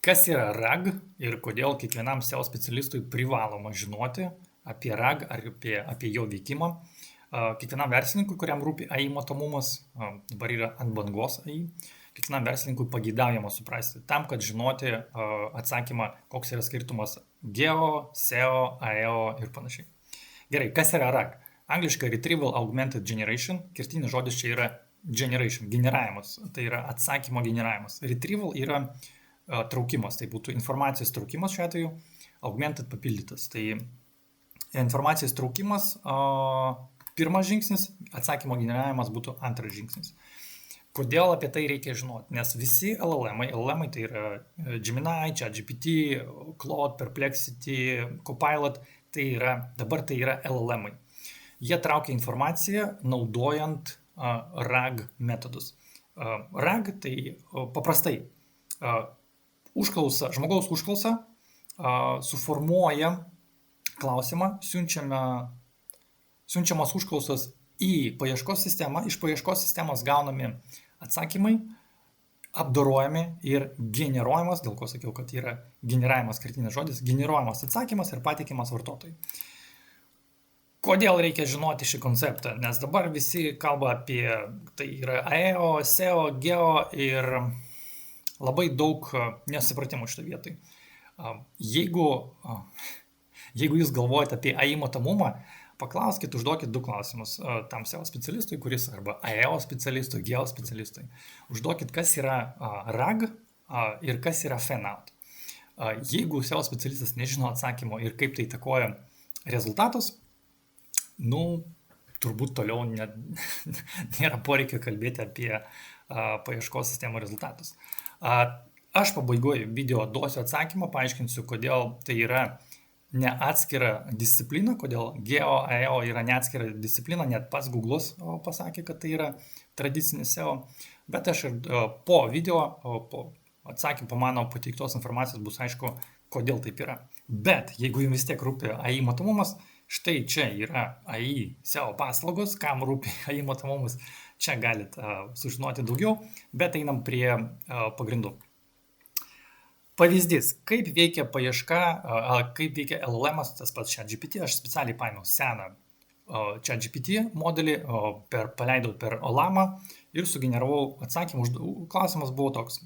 Kas yra RAG ir kodėl kiekvienam SEO specialistui privaloma žinoti apie RAG ar apie jo veikimą. Kiekvienam verslininkui, kuriam rūpi AI matomumas, dabar yra ant bangos AI, kiekvienam verslininkui pageidaujama suprasti tam, kad žinoti atsakymą, koks yra skirtumas GEO, SEO, AEO ir panašiai. Gerai, kas yra RAG? Angliškai Retrieval Augmented Generation, kertinis žodis čia yra generation, generavimas, tai yra atsakymo generavimas. Retrieval yra traukimas, tai būtų informacijos traukimas šiuo atveju, augmented papildytas. Tai informacijos traukimas pirmas žingsnis, atsakymo generavimas būtų antras žingsnis. Kodėl apie tai reikia žinoti? Nes visi LLM tai yra Gemini, ChatGPT, Claude, Perplexity, Copilot, dabar tai yra LLM. Jie traukia informaciją naudojant RAG metodus. RAG tai paprastai žmogaus užklausa suformuoja klausimą, siunčiamas užklausas į paieškos sistemą, iš paieškos sistemos gaunami atsakymai, apdorojami ir generuojamas, dėl ko sakiau, kad yra generavimas kertinis žodis, generuojamas atsakymas ir pateikiamas vartotojui. Kodėl reikia žinoti šį konceptą? Nes dabar visi kalba apie tai yra AEO, SEO, GEO ir labai daug nesupratimų šitą vietoj. Jeigu jūs galvojate apie AI matomumą, paklauskit, užduokit du klausimus tam SEO specialistui, kuris arba AEO specialistui, GEO specialistui. Užduokit, kas yra RAG ir kas yra fan-out. Jeigu SEO specialistas nežino atsakymo ir kaip tai įtakoja rezultatus, turbūt toliau nėra poreikio kalbėti apie paieškos sistemų rezultatus. Aš pabaigoje video duosiu atsakymą, paaiškinsiu, kodėl tai yra ne atskira disciplina, kodėl GEO, AEO yra ne atskira disciplina, net pats Google'as pasakė, kad tai yra tradicinis SEO, bet aš ir po video, po atsakymų, po mano pateiktos informacijos bus aišku, kodėl taip yra. Bet jeigu jums vis tiek rūpi AI matomumas, štai čia yra AI SEO paslaugos, kam rūpi AI matomumas, čia galit sužinoti daugiau, bet einam prie pagrindų. Pavyzdys, kaip veikia paieška, kaip veikia LLM, tas pats ChatGPT, aš specialiai paėmiau seną ChatGPT modelį, paleidau per Olamą ir sugeneravau atsakymą. Klausimas buvo toks,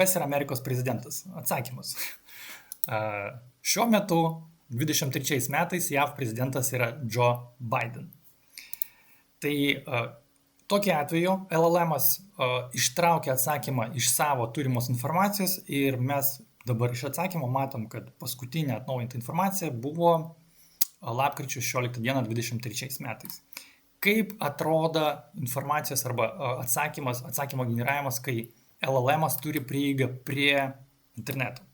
kas yra Amerikos prezidentas? Atsakymas. Šiuo metu 23 metais JAV prezidentas yra Joe Biden. Tai tokiu atveju LLM'as ištraukia atsakymą iš savo turimos informacijos ir mes dabar iš atsakymo matom, kad paskutinė atnaujinta informacija buvo lapkričio 16 dieną 23 metais. Kaip atrodo informacijos arba atsakymo generavimas, kai LLM'as turi prieigą prie interneto?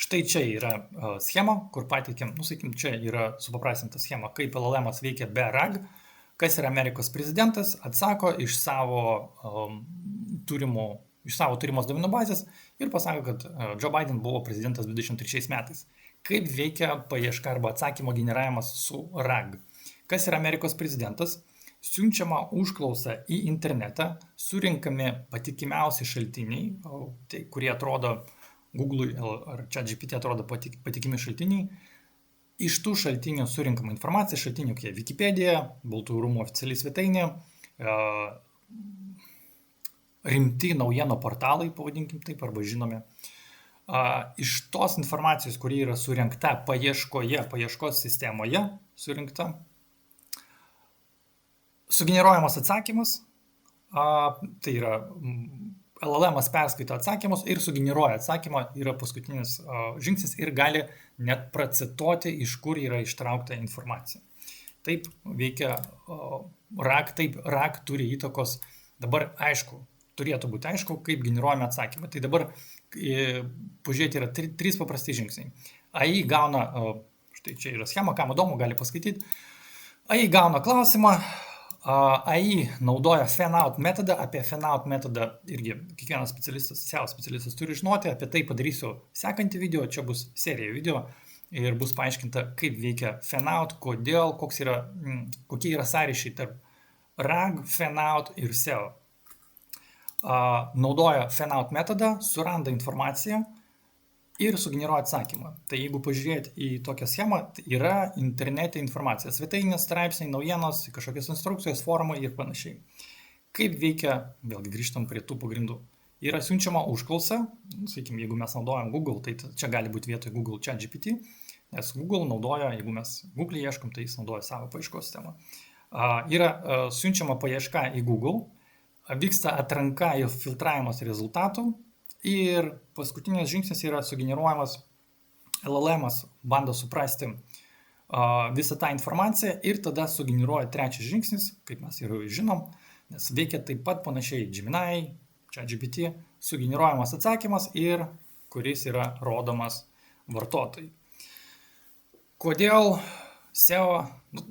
Štai čia yra schema, kur pateikėm, čia yra supaprastinta schema, kaip LLM'as veikia be RAG, kas yra Amerikos prezidentas, atsako iš savo turimos duomenų bazės ir pasako, kad Joe Biden buvo prezidentas 23 metais. Kaip veikia paieška arba atsakymo generavimas su RAG? Kas yra Amerikos prezidentas? Siunčiama užklausa į internetą, surinkami patikimiausi šaltiniai, kurie atrodo Google'ui ar ChatGPT atrodo patikimi šaltiniai. Iš tų šaltinių surinkama informacija, šaltinių kaip Wikipedia, Baltųjų rūmų oficiali svetainė, rimti naujienų portalai, pavadinkim taip, arba žinomi. Iš tos informacijos, kuri yra surinkta paieškos sistemoje, surinkta, sugeneruojamas atsakymas, tai yra LLM'as perskaito atsakymus ir sugeneruoja atsakymą, yra paskutinis žingsnis ir gali net procituoti, iš kur yra ištraukta informacija. Taip veikia RAG, RAG turi įtakos. Dabar turėtų būti aišku, kaip generuojame atsakymą. Tai dabar pažiūrėti yra trys paprasti žingsniai. AI gauna, štai čia yra schema, kam įdomu, gali paskaityti. AI gauna klausimą, AI naudoja fan-out metodą, apie fan-out metodą irgi kiekvienas SEO specialistas turi žinoti, apie tai padarysiu sekantį video, čia bus serija video ir bus paaiškinta, kaip veikia fan-out, kokie yra sąryšiai tarp RAG, fan-out ir SEO. Naudoja fan-out metodą, suranda informaciją, ir sugeneruoja atsakymą. Tai jeigu pažiūrėt į tokią schemą, tai yra internete informacija, svetainės, straipsniai, naujienos, kažkokios instrukcijos, forumai ir panašiai. Kaip veikia, vėlgi grįžtam prie tų pagrindų. Yra siunčiama užklausa, sakykime, jeigu mes naudojam Google, tai čia gali būti vietoj Google ChatGPT, nes Google naudoja, jeigu mes Google ieškom, tai jis naudoja savo paieškos sistemą. Yra siunčiama paieška į Google, vyksta atranka ir filtravimas rezultatų ir paskutinis žingsnis yra sugeneruojamas LLM'as, bando suprasti visą tą informaciją ir tada sugeneruoja trečias žingsnis, kaip mes ir žinom, nes veikia taip pat panašiai Gemini, ChatGPT, sugeneruojamas atsakymas ir kuris yra rodomas vartotojui. Kodėl SEO,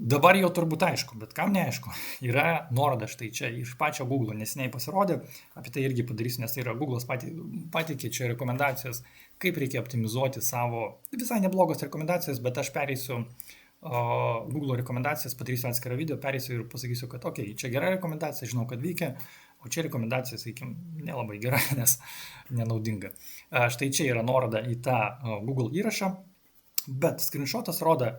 dabar jau turbūt aišku, bet kam neaišku, yra nuoroda štai čia iš pačio Google, neseniai pasirodė, apie tai irgi padarysiu, nes tai yra Google'as pateikė čia rekomendacijas, kaip reikia optimizuoti savo, visai neblogos rekomendacijas, bet aš pereisiu Google rekomendacijas, padarysiu atskirą video, pereisiu ir pasakysiu, kad ok, čia gera rekomendacija, žinau, kad veikia, o čia rekomendacija, sakykim, nelabai gera, nes nenaudinga. Štai čia yra nuoroda į tą Google įrašą, bet screenshotas rodo,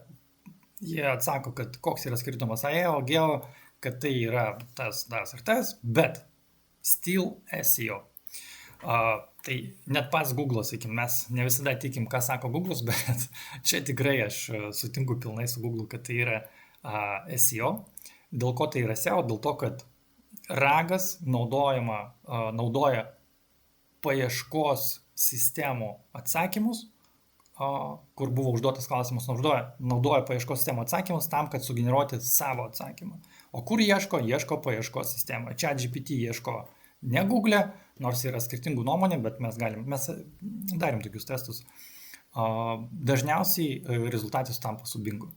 jie atsako, kad koks yra skirtumas AEO, GEO, kad tai yra tas ir tas, bet still SEO. Tai net pats Google, sakykim, mes ne visada tikim, ką sako Google'as, bet čia tikrai aš sutinku pilnai su Google, kad tai yra SEO. Dėl ko tai yra SEO? Dėl to, kad ragas naudoja paieškos sistemų atsakymus, kur buvo užduotas klausimas, naudoja paieškos sistemų atsakymus tam, kad sugeneruoti savo atsakymą. O kur ieško? Ieško paieškos sistemą. ChatGPT ieško ne Google, nors yra skirtingų nuomonė, bet mes darėm tokius testus. Dažniausiai rezultatas tampa su Bingu.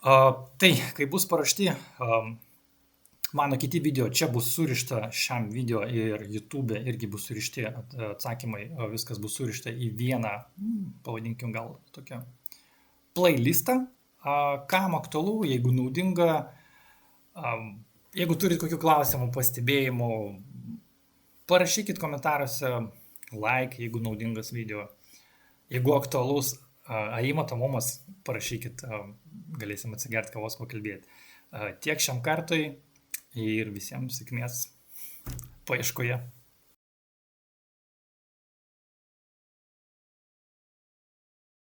Tai, kai bus parašti mano kiti video, čia bus surišta šiam video ir YouTube irgi bus surišti atsakymai, viskas bus surišta į vieną, pavadinkim gal tokią playlistą, kam aktualu, jeigu naudinga, jeigu turit kokių klausimų, pastebėjimų, parašykit komentaruose like, jeigu naudingas video, jeigu aktualus AI matomumas, parašykit, galėsim atsigerti kavos, pakalbėti. Tiek šiam kartui. Ir visiems sėkmės paieškoje.